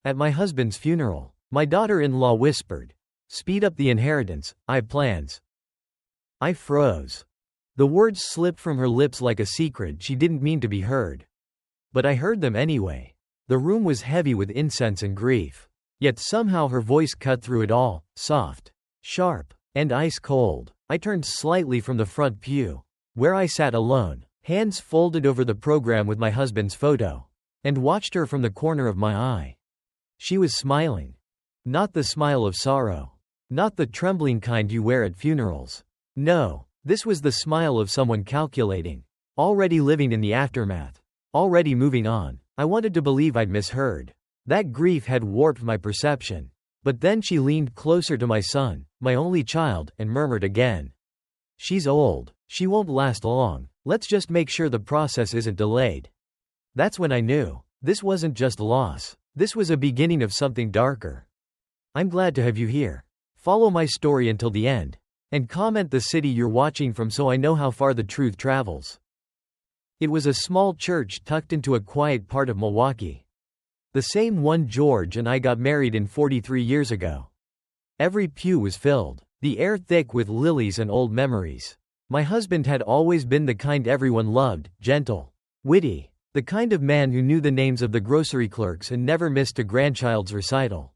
At my husband's funeral, my daughter-in-law whispered, "Speed up the inheritance, I have plans." I froze. The words slipped from her lips like a secret she didn't mean to be heard. But I heard them anyway. The room was heavy with incense and grief. Yet somehow her voice cut through it all, soft, sharp, and ice-cold. I turned slightly from the front pew, where I sat alone, hands folded over the program with my husband's photo, and watched her from the corner of my eye. She was smiling. Not the smile of sorrow. Not the trembling kind you wear at funerals. No, this was the smile of someone calculating, already living in the aftermath, already moving on. I wanted to believe I'd misheard. That grief had warped my perception. But then she leaned closer to my son, my only child, and murmured again, "She's old. She won't last long. Let's just make sure the process isn't delayed." That's when I knew. This wasn't just loss. This was a beginning of something darker. I'm glad to have you here. Follow my story until the end. And comment the city you're watching from so I know how far the truth travels. It was a small church tucked into a quiet part of Milwaukee. The same one George and I got married in 43 years ago. Every pew was filled, the air thick with lilies and old memories. My husband had always been the kind everyone loved, gentle, witty, the kind of man who knew the names of the grocery clerks and never missed a grandchild's recital.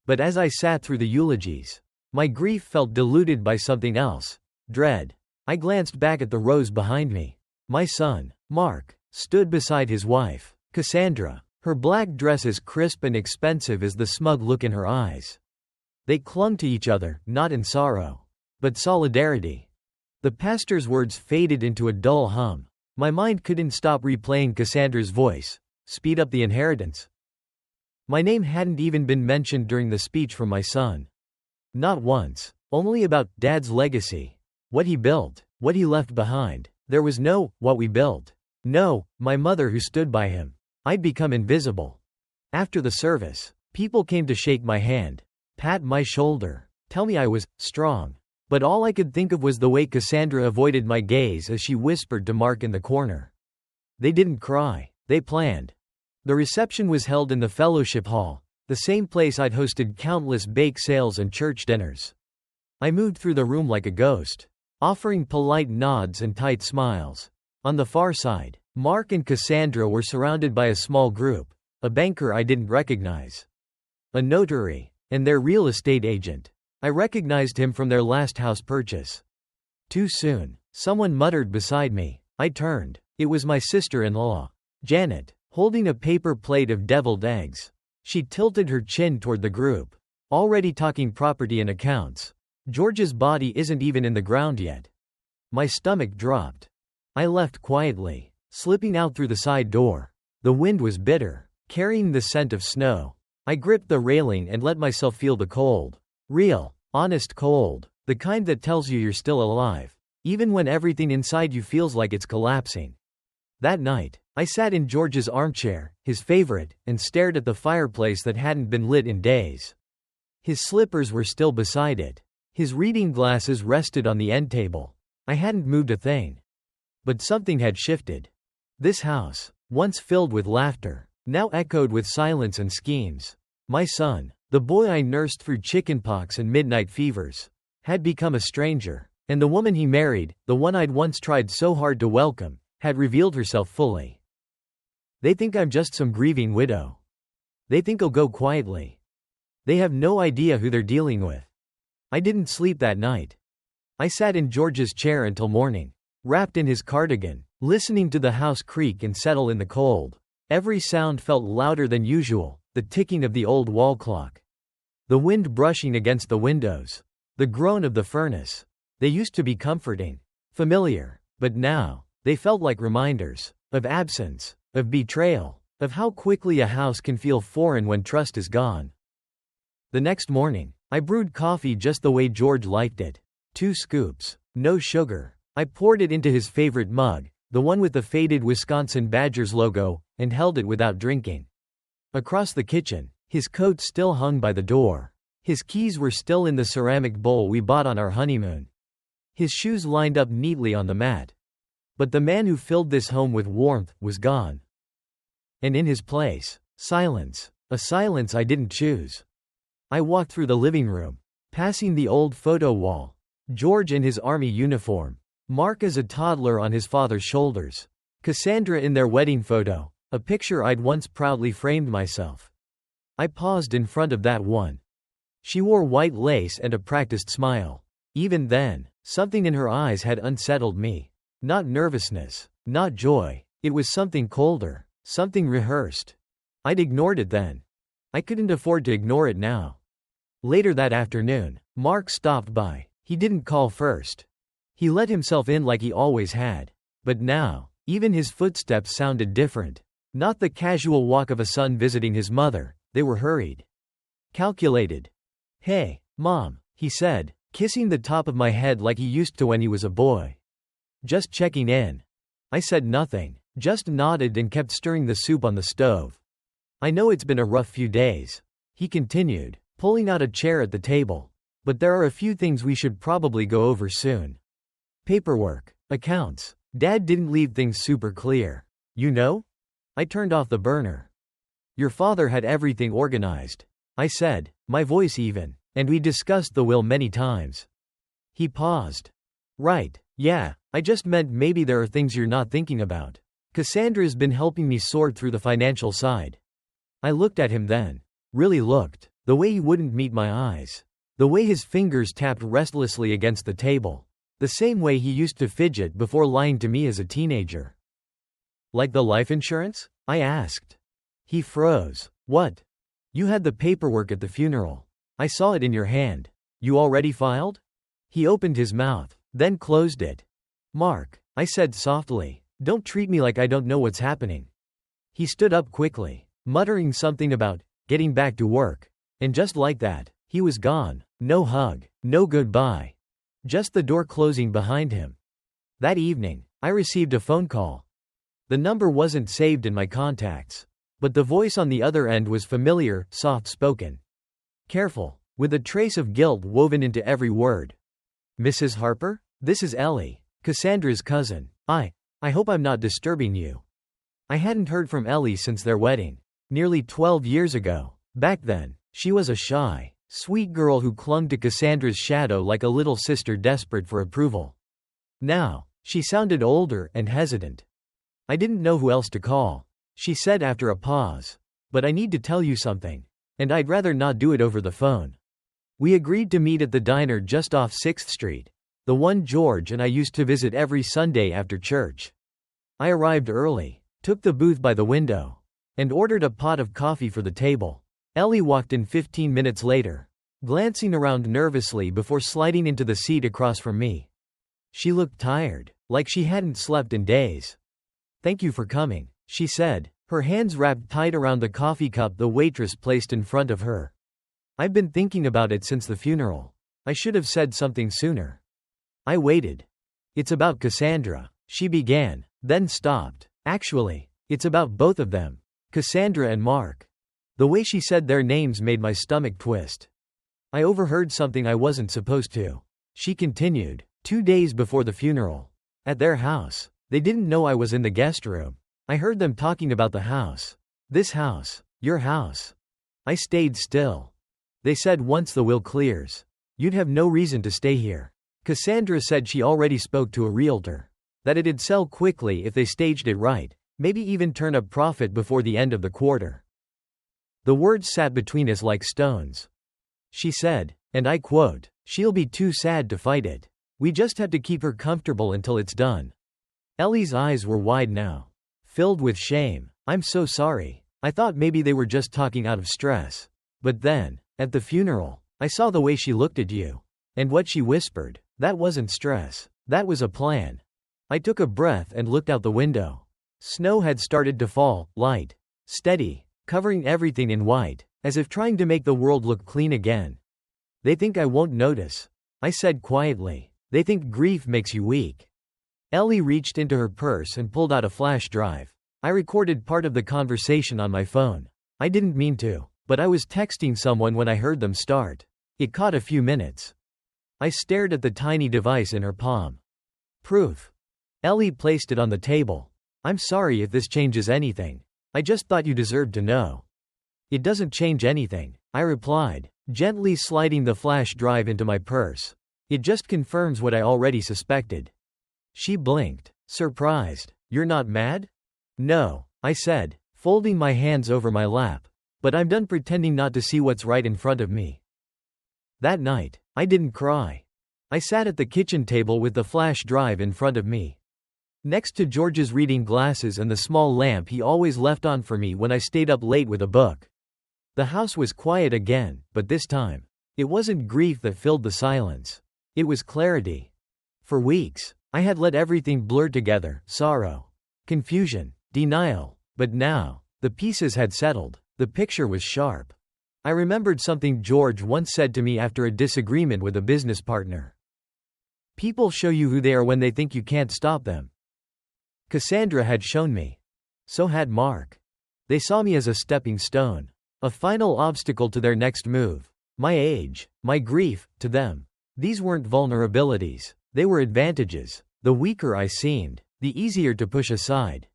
But as I sat through the eulogies, my grief felt diluted by something else, dread. I glanced back at the rows behind me. My son, Mark, stood beside his wife, Cassandra, her black dress as crisp and expensive as the smug look in her eyes. They clung to each other, not in sorrow, but solidarity. The pastor's words faded into a dull hum. My mind couldn't stop replaying Cassandra's voice. "Speed up the inheritance." My name hadn't even been mentioned during the speech from my son. Not once. Only about Dad's legacy. What he built. What he left behind. There was no, what we built. No, my mother who stood by him. I'd become invisible. After the service, people came to shake my hand, pat my shoulder, tell me I was strong. But all I could think of was the way Cassandra avoided my gaze as she whispered to Mark in the corner. They didn't cry. They planned. The reception was held in the fellowship hall, the same place I'd hosted countless bake sales and church dinners. I moved through the room like a ghost, offering polite nods and tight smiles. On the far side, Mark and Cassandra were surrounded by a small group, a banker I didn't recognize, a notary, and their real estate agent. I recognized him from their last house purchase. Too soon, someone muttered beside me. I turned. It was my sister-in-law, Janet, holding a paper plate of deviled eggs. She tilted her chin toward the group, already talking property and accounts. George's body isn't even in the ground yet. My stomach dropped. I left quietly, slipping out through the side door. The wind was bitter, carrying the scent of snow. I gripped the railing and let myself feel the cold. Real, honest cold. The kind that tells you you're still alive, even when everything inside you feels like it's collapsing. That night, I sat in George's armchair, his favorite, and stared at the fireplace that hadn't been lit in days. His slippers were still beside it. His reading glasses rested on the end table. I hadn't moved a thing. But something had shifted. This house, once filled with laughter, now echoed with silence and schemes. My son, the boy I nursed through chickenpox and midnight fevers, had become a stranger. And the woman he married, the one I'd once tried so hard to welcome, had revealed herself fully. They think I'm just some grieving widow. They think I'll go quietly. They have no idea who they're dealing with. I didn't sleep that night. I sat in George's chair until morning, wrapped in his cardigan, listening to the house creak and settle in the cold. Every sound felt louder than usual, the ticking of the old wall clock, the wind brushing against the windows, the groan of the furnace. They used to be comforting, familiar, but now, they felt like reminders of absence, of betrayal, of how quickly a house can feel foreign when trust is gone. The next morning, I brewed coffee just the way George liked it. 2 scoops, no sugar. I poured it into his favorite mug, the one with the faded Wisconsin Badgers logo, and held it without drinking. Across the kitchen, his coat still hung by the door. His keys were still in the ceramic bowl we bought on our honeymoon. His shoes lined up neatly on the mat. But the man who filled this home with warmth was gone. And in his place, silence. A silence I didn't choose. I walked through the living room, passing the old photo wall. George in his army uniform. Mark as a toddler on his father's shoulders. Cassandra in their wedding photo, a picture I'd once proudly framed myself. I paused in front of that one. She wore white lace and a practiced smile. Even then, something in her eyes had unsettled me. Not nervousness, not joy, it was something colder, something rehearsed. I'd ignored it then. I couldn't afford to ignore it now. Later that afternoon, Mark stopped by. He didn't call first. He let himself in like he always had. But now, even his footsteps sounded different. Not the casual walk of a son visiting his mother, they were hurried. Calculated. "Hey, Mom," he said, kissing the top of my head like he used to when he was a boy. "Just checking in." I said nothing, just nodded and kept stirring the soup on the stove. "I know it's been a rough few days," he continued, pulling out a chair at the table. "But there are a few things we should probably go over soon. Paperwork, accounts. Dad didn't leave things super clear. You know?" I turned off the burner. "Your father had everything organized," I said, my voice even, "and we discussed the will many times." He paused. "Right, yeah, I just meant maybe there are things you're not thinking about. Cassandra's been helping me sort through the financial side." I looked at him then. Really looked. The way he wouldn't meet my eyes. The way his fingers tapped restlessly against the table. The same way he used to fidget before lying to me as a teenager. "Like the life insurance?" I asked. He froze. "What?" "You had the paperwork at the funeral. I saw it in your hand. You already filed?" He opened his mouth, then closed it. "Mark," I said softly, "don't treat me like I don't know what's happening." He stood up quickly, muttering something about getting back to work. And just like that, he was gone. No hug, no goodbye. Just the door closing behind him. That evening, I received a phone call. The number wasn't saved in my contacts. But the voice on the other end was familiar, soft-spoken. Careful, with a trace of guilt woven into every word. "Mrs. Harper? This is Ellie, Cassandra's cousin. I hope I'm not disturbing you." I hadn't heard from Ellie since their wedding. Nearly 12 years ago. Back then, she was a shy, sweet girl who clung to Cassandra's shadow like a little sister desperate for approval. Now, she sounded older and hesitant. "I didn't know who else to call," she said after a pause. "But I need to tell you something. And I'd rather not do it over the phone." We agreed to meet at the diner just off 6th Street. The one George and I used to visit every Sunday after church. I arrived early, took the booth by the window, and ordered a pot of coffee for the table. Ellie walked in 15 minutes later, glancing around nervously before sliding into the seat across from me. She looked tired, like she hadn't slept in days. "Thank you for coming," she said, her hands wrapped tight around the coffee cup the waitress placed in front of her. "I've been thinking about it since the funeral. I should have said something sooner." I waited. "It's about Cassandra," she began, then stopped. "Actually, it's about both of them, Cassandra and Mark." The way she said their names made my stomach twist. "I overheard something I wasn't supposed to," she continued, 2 days before the funeral. "At their house. They didn't know I was in the guest room. I heard them talking about the house. This house. Your house." I stayed still. "They said once the will clears, you'd have no reason to stay here. Cassandra said she already spoke to a realtor. That it'd sell quickly if they staged it right, maybe even turn a profit before the end of the quarter." The words sat between us like stones. She said, and I quote, "She'll be too sad to fight it. We just have to keep her comfortable until it's done." Ellie's eyes were wide now, filled with shame. "I'm so sorry. I thought maybe they were just talking out of stress. But then, at the funeral, I saw the way she looked at you. And what she whispered, that wasn't stress. That was a plan." I took a breath and looked out the window. Snow had started to fall, light, steady, covering everything in white, as if trying to make the world look clean again. "They think I won't notice," I said quietly. "They think grief makes you weak." Ellie reached into her purse and pulled out a flash drive. I recorded part of the conversation on my phone. I didn't mean to, but I was texting someone when I heard them start. It caught a few minutes. I stared at the tiny device in her palm. "Proof." Ellie placed it on the table. "I'm sorry if this changes anything. I just thought you deserved to know." It doesn't change anything, I replied, gently sliding the flash drive into my purse. It just confirms what I already suspected. She blinked, surprised. You're not mad? No, I said, folding my hands over my lap. But I'm done pretending not to see what's right in front of me. That night, I didn't cry. I sat at the kitchen table with the flash drive in front of me, next to George's reading glasses and the small lamp he always left on for me when I stayed up late with a book. The house was quiet again, but this time, it wasn't grief that filled the silence. It was clarity. For weeks, I had let everything blur together, sorrow, confusion, denial, but now, the pieces had settled, the picture was sharp. I remembered something George once said to me after a disagreement with a business partner. People show you who they are when they think you can't stop them. Cassandra had shown me. So had Mark. They saw me as a stepping stone, a final obstacle to their next move. My age, my grief, to them. These weren't vulnerabilities, they were advantages. The weaker I seemed, the easier to push aside.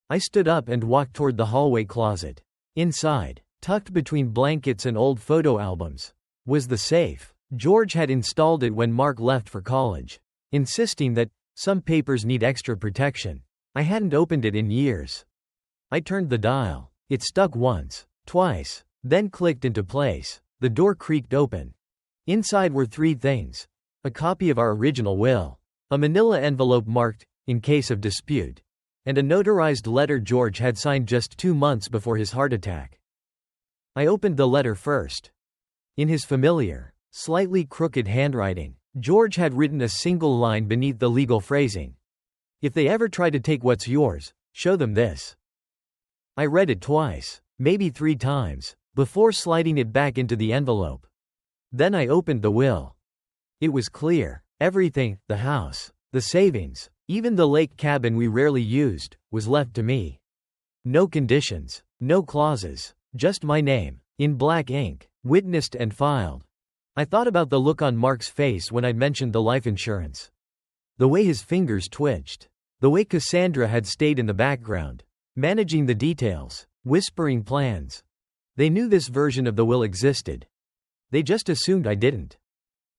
I stood up and walked toward the hallway closet. Inside, tucked between blankets and old photo albums, was the safe. George had installed it when Mark left for college, insisting that some papers need extra protection. I hadn't opened it in years. I turned the dial. It stuck once, twice, then clicked into place. The door creaked open. Inside were three things: a copy of our original will, a manila envelope marked, "in case of dispute," and a notarized letter George had signed just 2 months before his heart attack. I opened the letter first. In his familiar, slightly crooked handwriting, George had written a single line beneath the legal phrasing. If they ever try to take what's yours, show them this. I read it twice, maybe 3 times, before sliding it back into the envelope. Then I opened the will. It was clear. Everything, the house, the savings, even the lake cabin we rarely used, was left to me. No conditions, no clauses, just my name, in black ink, witnessed and filed. I thought about the look on Mark's face when I'd mentioned the life insurance. The way his fingers twitched. The way Cassandra had stayed in the background, managing the details, whispering plans. They knew this version of the will existed. They just assumed I didn't.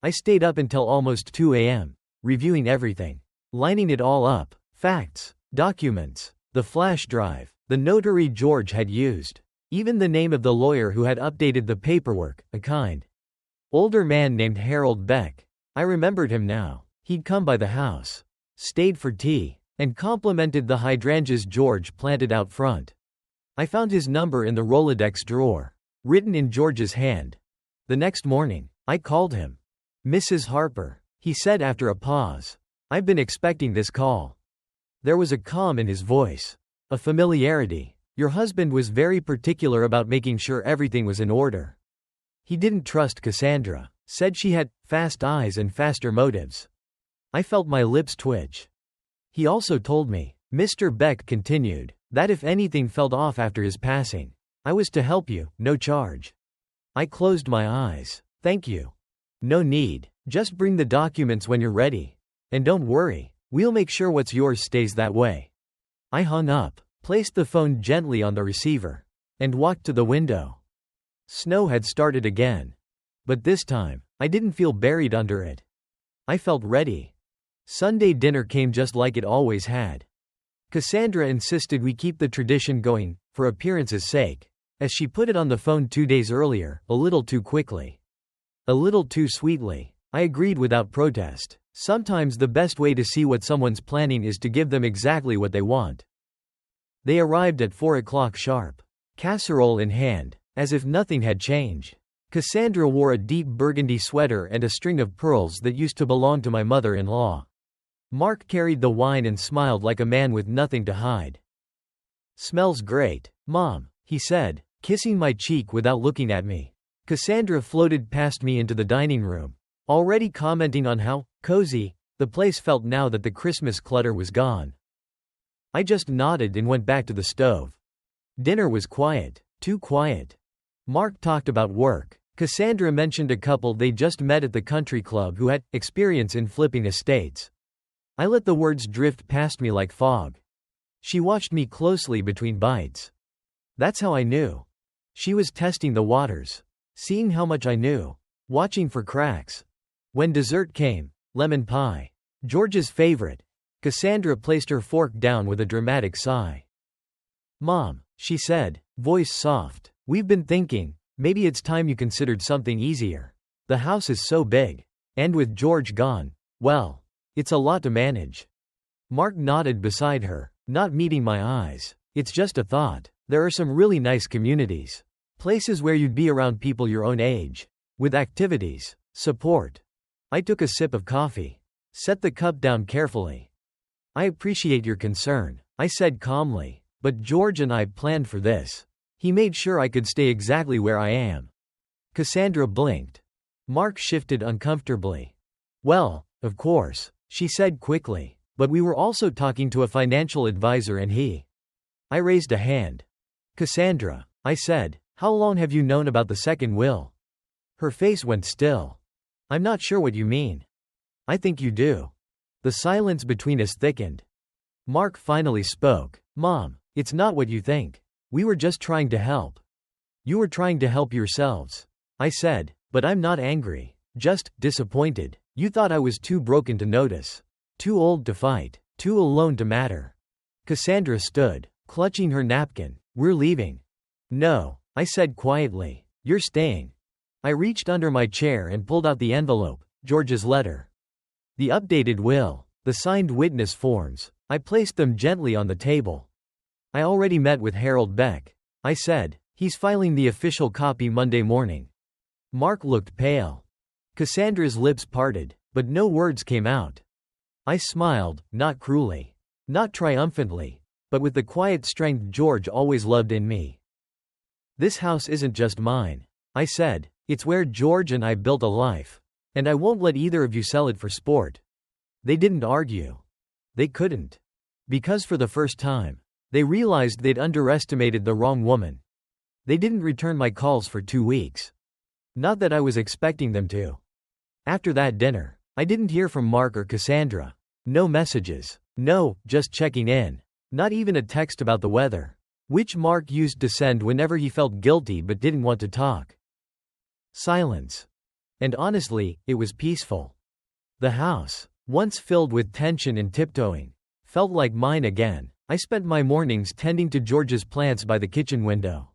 I stayed up until almost 2 a.m., reviewing everything, lining it all up: facts, documents, the flash drive, the notary George had used, even the name of the lawyer who had updated the paperwork, a kind older man named Harold Beck. I remembered him now. He'd come by the house, stayed for tea, and complimented the hydrangeas George planted out front. I found his number in the Rolodex drawer, written in George's hand. The next morning, I called him. "Mrs. Harper," he said after a pause. "I've been expecting this call." There was a calm in his voice, a familiarity. "Your husband was very particular about making sure everything was in order. He didn't trust Cassandra, said she had fast eyes and faster motives." I felt my lips twitch. He also told me, Mr. Beck continued, that if anything felt off after his passing, I was to help you, no charge. I closed my eyes. "Thank you. No need. Just bring the documents when you're ready. And don't worry, we'll make sure what's yours stays that way." I hung up, placed the phone gently on the receiver, and walked to the window. Snow had started again. But this time, I didn't feel buried under it. I felt ready. Sunday dinner came just like it always had. Cassandra insisted we keep the tradition going, for appearance's sake, as she put it on the phone 2 days earlier, a little too quickly. A little too sweetly. I agreed without protest. Sometimes the best way to see what someone's planning is to give them exactly what they want. They arrived at 4 o'clock sharp, casserole in hand, as if nothing had changed. Cassandra wore a deep burgundy sweater and a string of pearls that used to belong to my mother-in-law. Mark carried the wine and smiled like a man with nothing to hide. "Smells great, Mom," he said, kissing my cheek without looking at me. Cassandra floated past me into the dining room, already commenting on how cozy the place felt now that the Christmas clutter was gone. I just nodded and went back to the stove. Dinner was quiet, too quiet. Mark talked about work. Cassandra mentioned a couple they just met at the country club who had experience in flipping estates. I let the words drift past me like fog. She watched me closely between bites. That's how I knew. She was testing the waters, seeing how much I knew, watching for cracks. When dessert came, lemon pie, George's favorite, Cassandra placed her fork down with a dramatic sigh. "Mom," she said, voice soft, "we've been thinking, maybe it's time you considered something easier. The house is so big. And with George gone, well, it's a lot to manage." Mark nodded beside her, not meeting my eyes. "It's just a thought. There are some really nice communities. Places where you'd be around people your own age. With activities, support." I took a sip of coffee. Set the cup down carefully. "I appreciate your concern," I said calmly, "but George and I planned for this. He made sure I could stay exactly where I am." Cassandra blinked. Mark shifted uncomfortably. "Well, of course," she said quickly, "but we were also talking to a financial advisor and he—" I raised a hand. "Cassandra," I said, "how long have you known about the second will?" Her face went still. "I'm not sure what you mean." "I think you do." The silence between us thickened. Mark finally spoke. "Mom, it's not what you think. We were just trying to help." "You were trying to help yourselves," I said, "but I'm not angry, just disappointed. You thought I was too broken to notice. Too old to fight. Too alone to matter." Cassandra stood, clutching her napkin. "We're leaving." "No," I said quietly. "You're staying." I reached under my chair and pulled out the envelope, George's letter. The updated will, the signed witness forms. I placed them gently on the table. "I already met with Harold Beck," I said. "He's filing the official copy Monday morning." Mark looked pale. Cassandra's lips parted, but no words came out. I smiled, not cruelly, not triumphantly, but with the quiet strength George always loved in me. "This house isn't just mine," I said. "It's where George and I built a life. And I won't let either of you sell it for sport." They didn't argue. They couldn't. Because for the first time, they realized they'd underestimated the wrong woman. They didn't return my calls for 2 weeks. Not that I was expecting them to. After that dinner, I didn't hear from Mark or Cassandra. No messages. No, just checking in. Not even a text about the weather, which Mark used to send whenever he felt guilty but didn't want to talk. Silence. And honestly, it was peaceful. The house, once filled with tension and tiptoeing, felt like mine again. I spent my mornings tending to George's plants by the kitchen window,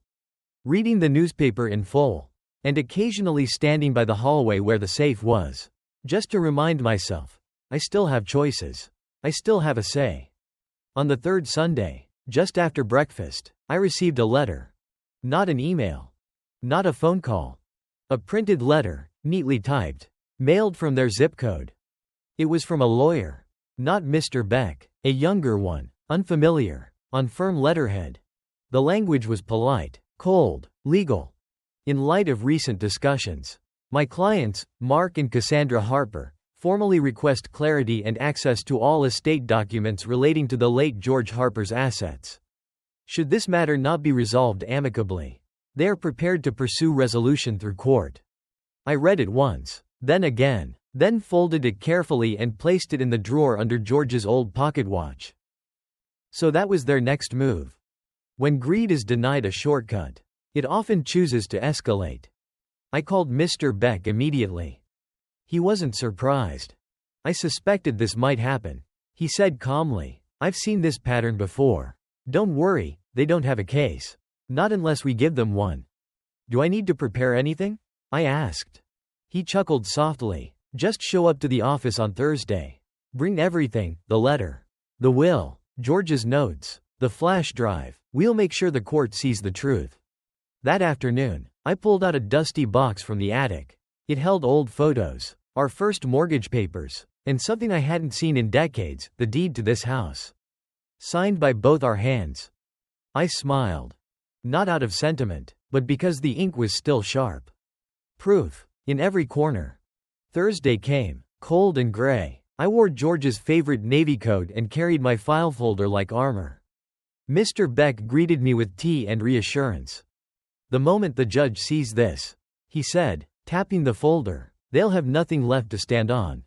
reading the newspaper in full, and occasionally standing by the hallway where the safe was, just to remind myself, I still have choices. I still have a say. On the third Sunday, just after breakfast, I received a letter. Not an email. Not a phone call. A printed letter, neatly typed, mailed from their zip code. It was from a lawyer. Not Mr. Beck, a younger one, unfamiliar, on firm letterhead. The language was polite, cold, legal. In light of recent discussions, my clients, Mark and Cassandra Harper, formally request clarity and access to all estate documents relating to the late George Harper's assets. Should this matter not be resolved amicably, they are prepared to pursue resolution through court. I read it once, then again, then folded it carefully and placed it in the drawer under George's old pocket watch. So that was their next move. When greed is denied a shortcut, it often chooses to escalate. I called Mr. Beck immediately. He wasn't surprised. "I suspected this might happen," he said calmly. "I've seen this pattern before. Don't worry, they don't have a case. Not unless we give them one." "Do I need to prepare anything?" I asked. He chuckled softly. "Just show up to the office on Thursday. Bring everything, the letter, the will, George's notes, the flash drive. We'll make sure the court sees the truth." That afternoon, I pulled out a dusty box from the attic. It held old photos, our first mortgage papers, and something I hadn't seen in decades, the deed to this house. Signed by both our hands. I smiled. Not out of sentiment, but because the ink was still sharp. Proof. In every corner. Thursday came, cold and gray. I wore George's favorite navy coat and carried my file folder like armor. Mr. Beck greeted me with tea and reassurance. "The moment the judge sees this," he said, tapping the folder, "they'll have nothing left to stand on."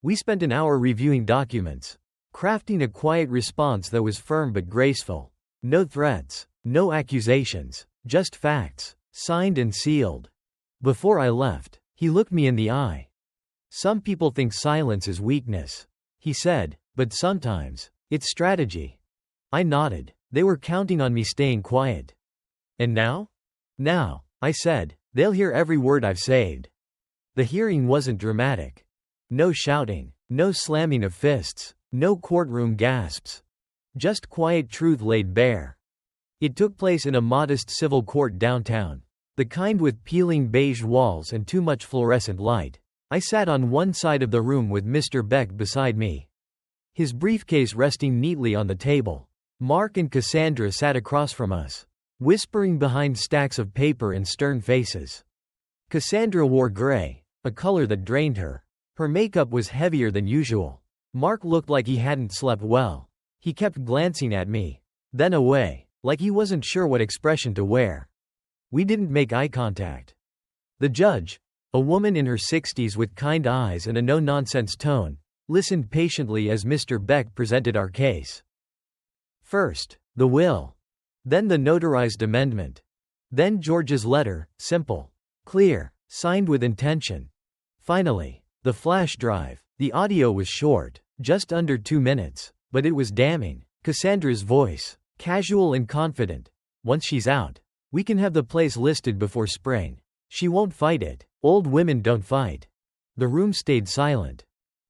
We spent an hour reviewing documents, crafting a quiet response that was firm but graceful. No threats, no accusations, Just facts. Signed and sealed. Before I left, he looked me in the eye. Some people think silence is weakness, he said, but sometimes, it's strategy. I nodded. They were counting on me staying quiet. And now? Now, I said, they'll hear every word I've saved. The hearing wasn't dramatic. No shouting, no slamming of fists, no courtroom gasps. Just quiet truth laid bare. It took place in a modest civil court downtown. The kind with peeling beige walls and too much fluorescent light. I sat on one side of the room with Mr. Beck beside me, his briefcase resting neatly on the table. Mark and Cassandra sat across from us, whispering behind stacks of paper and stern faces. Cassandra wore gray, a color that drained her. Her makeup was heavier than usual. Mark looked like he hadn't slept well. He kept glancing at me, then away, like he wasn't sure what expression to wear. We didn't make eye contact. The judge, a woman in her 60s with kind eyes and a no-nonsense tone, listened patiently as Mr. Beck presented our case. First, the will. Then the notarized amendment. Then George's letter, simple, clear, signed with intention. Finally, the flash drive. The audio was short, just under 2 minutes, but it was damning. Cassandra's voice, casual and confident. Once she's out, we can have the place listed before spring. She won't fight it. Old women don't fight. The room stayed silent.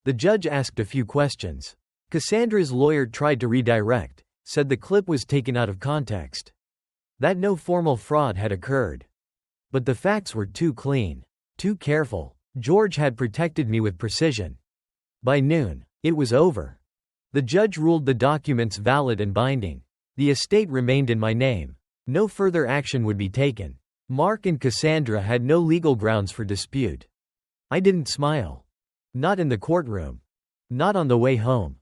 The judge asked a few questions. Cassandra's lawyer tried to redirect, said the clip was taken out of context, that no formal fraud had occurred. But the facts were too clean, too careful. George had protected me with precision. By noon, it was over. The judge ruled the documents valid and binding. The estate remained in my name. No further action would be taken. Mark and Cassandra had no legal grounds for dispute. I didn't smile. Not in the courtroom. Not on the way home.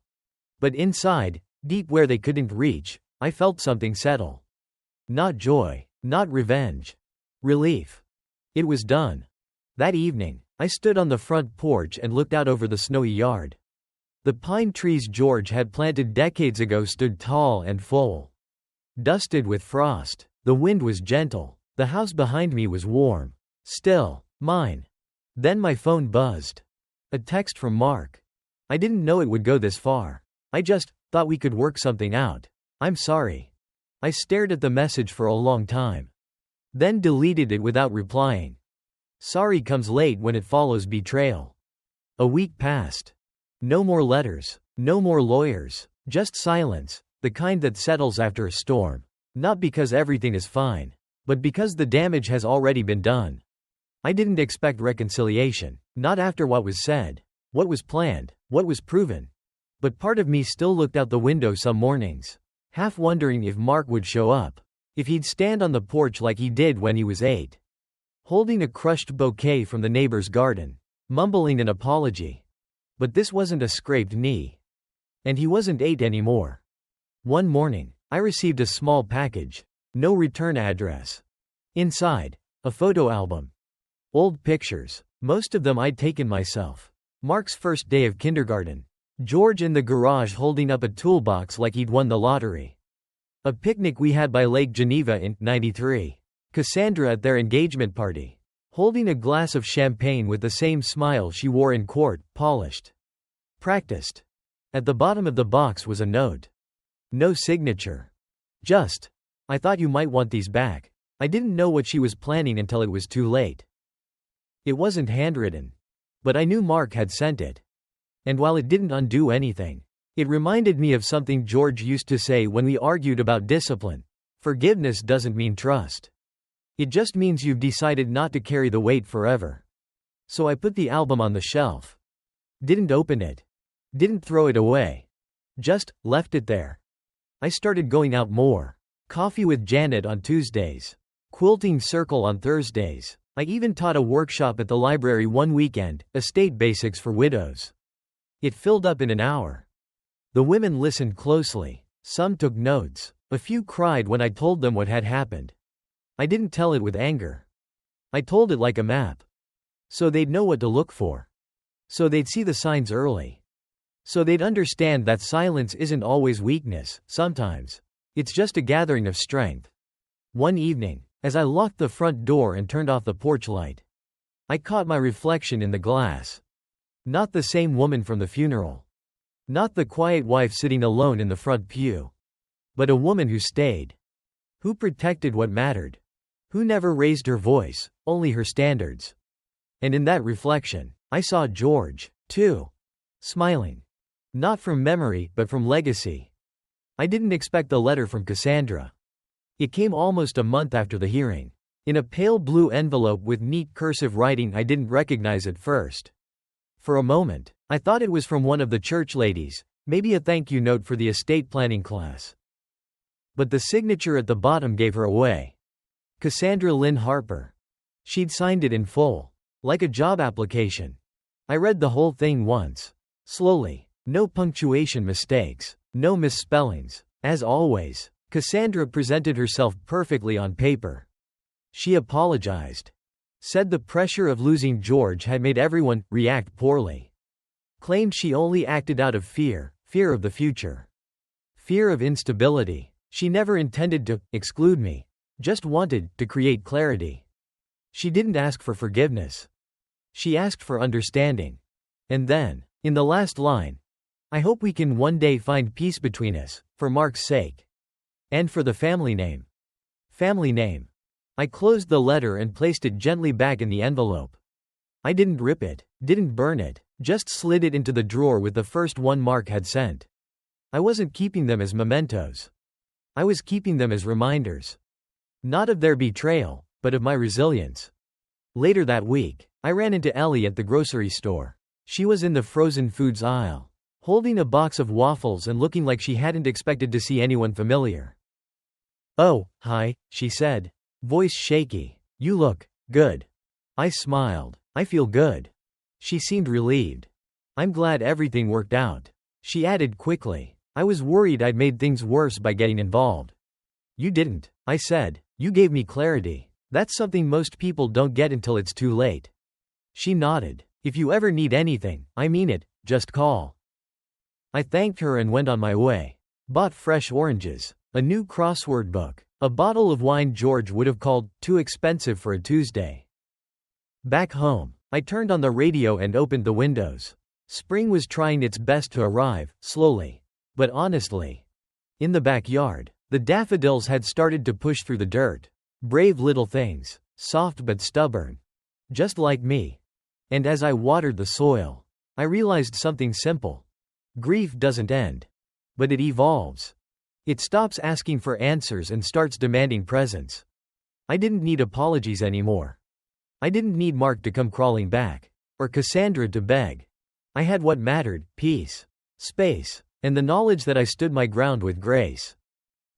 But inside, deep where they couldn't reach, I felt something settle. Not joy. Not revenge. Relief. It was done. That evening, I stood on the front porch and looked out over the snowy yard. The pine trees George had planted decades ago stood tall and full, dusted with frost. The wind was gentle. The house behind me was warm. Still, mine. Then my phone buzzed. A text from Mark. I didn't know it would go this far. I just thought we could work something out. I'm sorry. I stared at the message for a long time. Then deleted it without replying. Sorry comes late when it follows betrayal. A week passed. No more letters. No more lawyers. Just silence. The kind that settles after a storm. Not because everything is fine, but because the damage has already been done. I didn't expect reconciliation. Not after what was said. What was planned. What was proven. But part of me still looked out the window some mornings, half wondering if Mark would show up. If he'd stand on the porch like he did when he was 8. Holding a crushed bouquet from the neighbor's garden. Mumbling an apology. But this wasn't a scraped knee. And he wasn't 8 anymore. One morning, I received a small package. No return address. Inside, a photo album. Old pictures. Most of them I'd taken myself. Mark's first day of kindergarten. George in the garage holding up a toolbox like he'd won the lottery. A picnic we had by Lake Geneva in '93. Cassandra at their engagement party, holding a glass of champagne with the same smile she wore in court, polished. Practiced. At the bottom of the box was a note. No signature. Just, I thought you might want these back. I didn't know what she was planning until it was too late. It wasn't handwritten. But I knew Mark had sent it. And while it didn't undo anything, it reminded me of something George used to say when we argued about discipline. Forgiveness doesn't mean trust. It just means you've decided not to carry the weight forever. So I put the album on the shelf. Didn't open it. Didn't throw it away. Just left it there. I started going out more. Coffee with Janet on Tuesdays. Quilting circle on Thursdays. I even taught a workshop at the library one weekend, Estate Basics for Widows. It filled up in an hour. The women listened closely. Some took notes. A few cried when I told them what had happened. I didn't tell it with anger. I told it like a map. So they'd know what to look for. So they'd see the signs early. So they'd understand that silence isn't always weakness. Sometimes it's just a gathering of strength. One evening, As I locked the front door and turned off the porch light, I caught my reflection in the glass. Not the same woman from the funeral. Not the quiet wife sitting alone in the front pew. But a woman who stayed. Who protected what mattered. Who never raised her voice, only her standards. And in that reflection, I saw George, too. Smiling. Not from memory, but from legacy. I didn't expect the letter from Cassandra. It came almost a month after the hearing. In a pale blue envelope with neat cursive writing I didn't recognize at first. For a moment, I thought it was from one of the church ladies, maybe a thank you note for the estate planning class. But the signature at the bottom gave her away. Cassandra Lynn Harper. She'd signed it in full. Like a job application. I read the whole thing once. Slowly. No punctuation mistakes. No misspellings. As always, Cassandra presented herself perfectly on paper. She apologized. Said the pressure of losing George had made everyone react poorly. Claimed she only acted out of fear of the future. Fear of instability. She never intended to exclude me. Just wanted to create clarity. She didn't ask for forgiveness. She asked for understanding. And then, in the last line, I hope we can one day find peace between us, for Mark's sake. And for the family name. Family name. I closed the letter and placed it gently back in the envelope. I didn't rip it, didn't burn it, just slid it into the drawer with the first one Mark had sent. I wasn't keeping them as mementos. I was keeping them as reminders. Not of their betrayal, but of my resilience. Later that week, I ran into Ellie at the grocery store. She was in the frozen foods aisle, holding a box of waffles and looking like she hadn't expected to see anyone familiar. "Oh, hi," she said, voice shaky. "You look good." I smiled. "I feel good." She seemed relieved. "I'm glad everything worked out." She added quickly, "I was worried I'd made things worse by getting involved." "You didn't," I said. "You gave me clarity. That's something most people don't get until it's too late." She nodded. "If you ever need anything, I mean it, just call." I thanked her and went on my way. Bought fresh oranges, a new crossword book, a bottle of wine George would have called too expensive for a Tuesday. Back home, I turned on the radio and opened the windows. Spring was trying its best to arrive, slowly. But honestly. In the backyard, the daffodils had started to push through the dirt. Brave little things, soft but stubborn. Just like me. And as I watered the soil, I realized something simple. Grief doesn't end. But it evolves. It stops asking for answers and starts demanding presence. I didn't need apologies anymore. I didn't need Mark to come crawling back. Or Cassandra to beg. I had what mattered, peace, space, and the knowledge that I stood my ground with grace.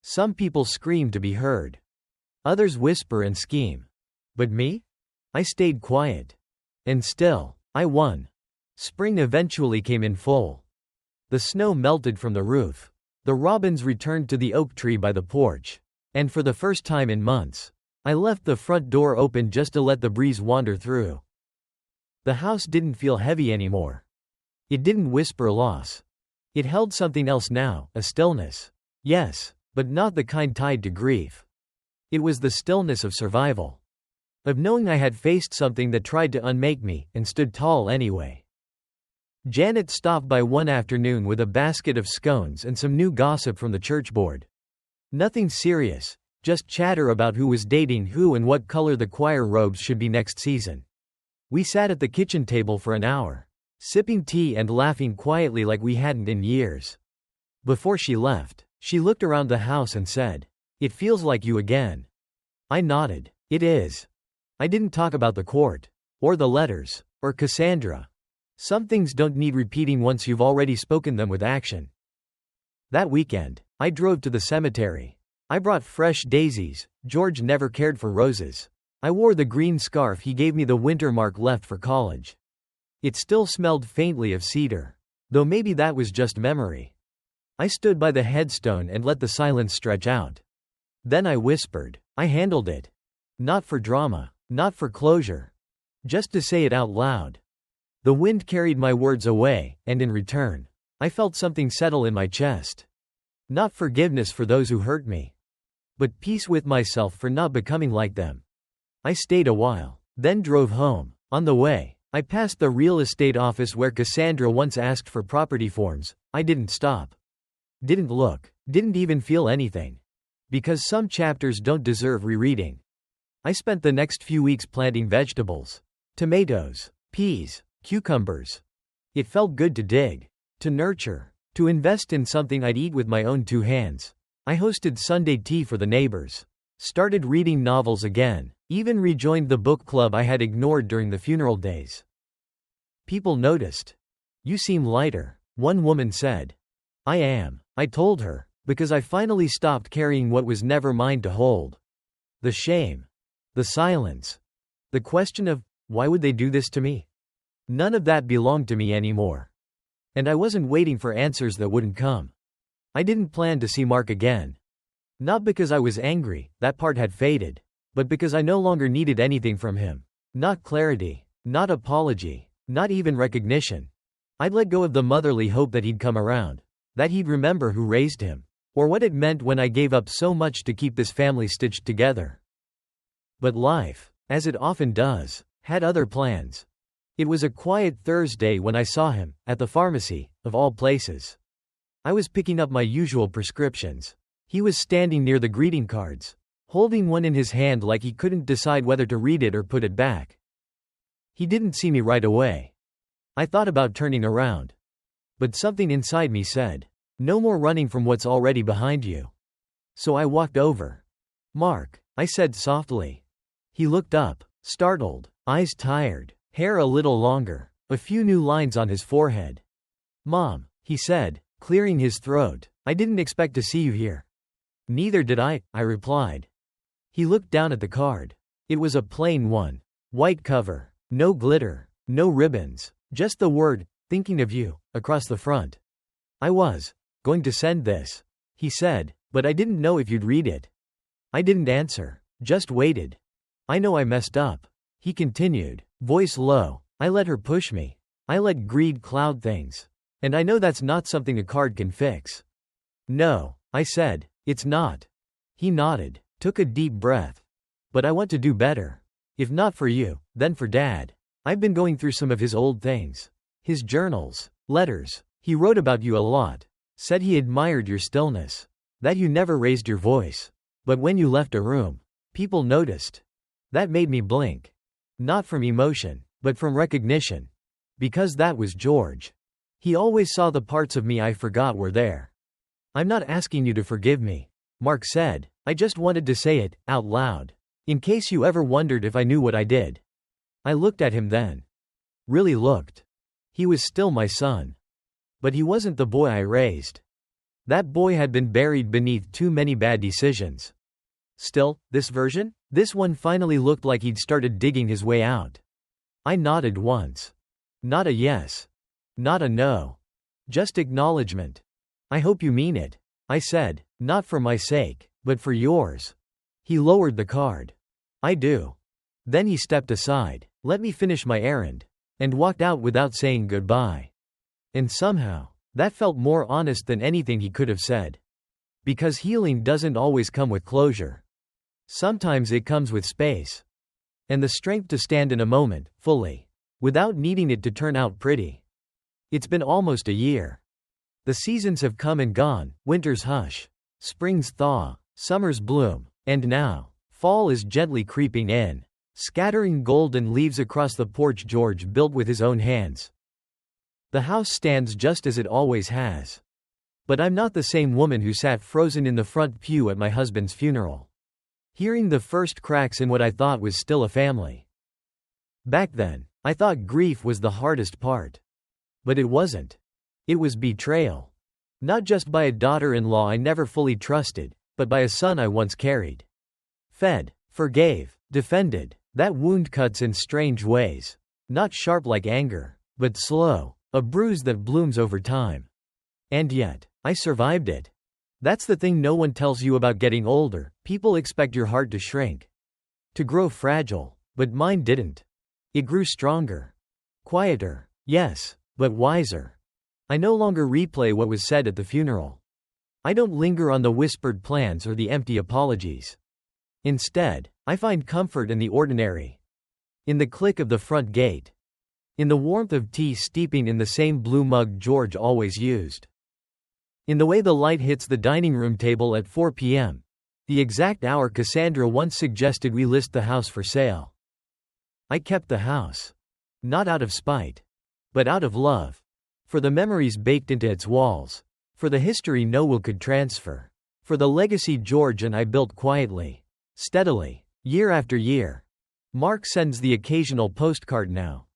Some people scream to be heard. Others whisper and scheme. But me? I stayed quiet. And still, I won. Spring eventually came in full. The snow melted from the roof. The robins returned to the oak tree by the porch. And for the first time in months, I left the front door open just to let the breeze wander through. The house didn't feel heavy anymore. It didn't whisper loss. It held something else now, a stillness. Yes, but not the kind tied to grief. It was the stillness of survival. Of knowing I had faced something that tried to unmake me, and stood tall anyway. Janet stopped by one afternoon with a basket of scones and some new gossip from the church board. Nothing serious, just chatter about who was dating who and what color the choir robes should be next season. We sat at the kitchen table for an hour, sipping tea and laughing quietly like we hadn't in years. Before she left, she looked around the house and said, "It feels like you again." I nodded. "It is." I didn't talk about the court, or the letters, or Cassandra. Some things don't need repeating once you've already spoken them with action. That weekend, I drove to the cemetery. I brought fresh daisies. George never cared for roses. I wore the green scarf he gave me the winter Mark left for college. It still smelled faintly of cedar, though maybe that was just memory. I stood by the headstone and let the silence stretch out. Then I whispered, "I handled it." Not for drama, not for closure. Just to say it out loud. The wind carried my words away, and in return, I felt something settle in my chest. Not forgiveness for those who hurt me, but peace with myself for not becoming like them. I stayed a while, then drove home. On the way, I passed the real estate office where Cassandra once asked for property forms. I didn't stop. Didn't look. Didn't even feel anything. Because some chapters don't deserve rereading. I spent the next few weeks planting vegetables. Tomatoes, peas, cucumbers. It felt good to dig, to nurture, to invest in something I'd eat with my own two hands. I hosted Sunday tea for the neighbors. Started reading novels again. Even rejoined the book club I had ignored during the funeral days. People noticed. "You seem lighter," one woman said. "I am," I told her, because I finally stopped carrying what was never mine to hold. The shame. The silence. The question of, why would they do this to me? None of that belonged to me anymore. And I wasn't waiting for answers that wouldn't come. I didn't plan to see Mark again. Not because I was angry, that part had faded, but because I no longer needed anything from him. Not clarity, not apology, not even recognition. I'd let go of the motherly hope that he'd come around, that he'd remember who raised him, or what it meant when I gave up so much to keep this family stitched together. But life, as it often does, had other plans. It was a quiet Thursday when I saw him, at the pharmacy, of all places. I was picking up my usual prescriptions. He was standing near the greeting cards, holding one in his hand like he couldn't decide whether to read it or put it back. He didn't see me right away. I thought about turning around. But something inside me said, "No more running from what's already behind you." So I walked over. "Mark," I said softly. He looked up, startled, eyes tired, hair a little longer, a few new lines on his forehead. "Mom," he said, clearing his throat, "I didn't expect to see you here." "Neither did I," I replied. He looked down at the card. It was a plain one. White cover. No glitter. No ribbons. Just the word, "Thinking of you," across the front. "I was going to send this," he said, "but I didn't know if you'd read it." I didn't answer. Just waited. "I know I messed up," he continued, voice low. "I let her push me. I let greed cloud things. And I know that's not something a card can fix." "No," I said, "it's not." He nodded, took a deep breath. "But I want to do better. If not for you, then for Dad. I've been going through some of his old things. His journals, letters. He wrote about you a lot. Said he admired your stillness. That you never raised your voice. But when you left a room, people noticed. That made me blink. Not from emotion, but from recognition. Because that was George. He always saw the parts of me I forgot were there." "I'm not asking you to forgive me," Mark said. "I just wanted to say it, out loud. In case you ever wondered if I knew what I did." I looked at him then. Really looked. He was still my son. But he wasn't the boy I raised. That boy had been buried beneath too many bad decisions. Still, this version? This one finally looked like he'd started digging his way out. I nodded once. Not a yes. Not a no. Just acknowledgement. "I hope you mean it," I said, "not for my sake, but for yours." He lowered the card. "I do." Then he stepped aside, let me finish my errand, and walked out without saying goodbye. And somehow, that felt more honest than anything he could have said. Because healing doesn't always come with closure. Sometimes it comes with space. And the strength to stand in a moment, fully. Without needing it to turn out pretty. It's been almost a year. The seasons have come and gone, winter's hush. Spring's thaw, summer's bloom, and now, fall is gently creeping in, scattering golden leaves across the porch George built with his own hands. The house stands just as it always has. But I'm not the same woman who sat frozen in the front pew at my husband's funeral, hearing the first cracks in what I thought was still a family. Back then, I thought grief was the hardest part. But it wasn't. It was betrayal. Not just by a daughter-in-law I never fully trusted, but by a son I once carried. Fed, forgave, defended. That wound cuts in strange ways. Not sharp like anger, but slow, a bruise that blooms over time. And yet, I survived it. That's the thing no one tells you about getting older. People expect your heart to shrink, to grow fragile, but mine didn't. It grew stronger. Quieter, yes, but wiser. I no longer replay what was said at the funeral. I don't linger on the whispered plans or the empty apologies. Instead, I find comfort in the ordinary. In the click of the front gate. In the warmth of tea steeping in the same blue mug George always used. In the way the light hits the dining room table at 4 p.m. The exact hour Cassandra once suggested we list the house for sale. I kept the house. Not out of spite. But out of love. For the memories baked into its walls. For the history no will could transfer. For the legacy George and I built quietly. Steadily. Year after year. Mark sends the occasional postcard now.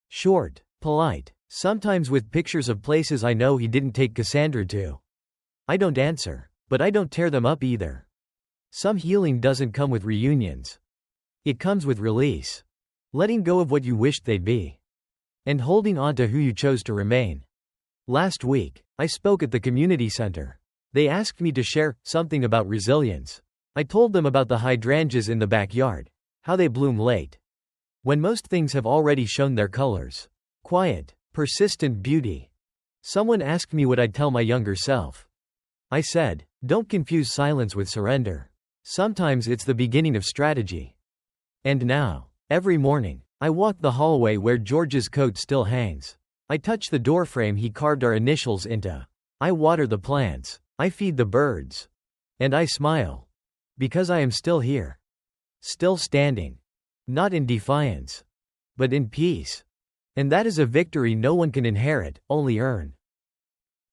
Short. Polite. Sometimes with pictures of places I know he didn't take Cassandra to. I don't answer. But I don't tear them up either. Some healing doesn't come with reunions. It comes with release. Letting go of what you wished they'd be. And holding on to who you chose to remain. Last week, I spoke at the community center. They asked me to share something about resilience. I told them about the hydrangeas in the backyard. How they bloom late. When most things have already shown their colors. Quiet, persistent beauty. Someone asked me what I'd tell my younger self. I said, don't confuse silence with surrender. Sometimes it's the beginning of strategy. And now, every morning, I walk the hallway where George's coat still hangs. I touch the doorframe he carved our initials into. I water the plants. I feed the birds. And I smile. Because I am still here. Still standing. Not in defiance. But in peace. And that is a victory no one can inherit, only earn.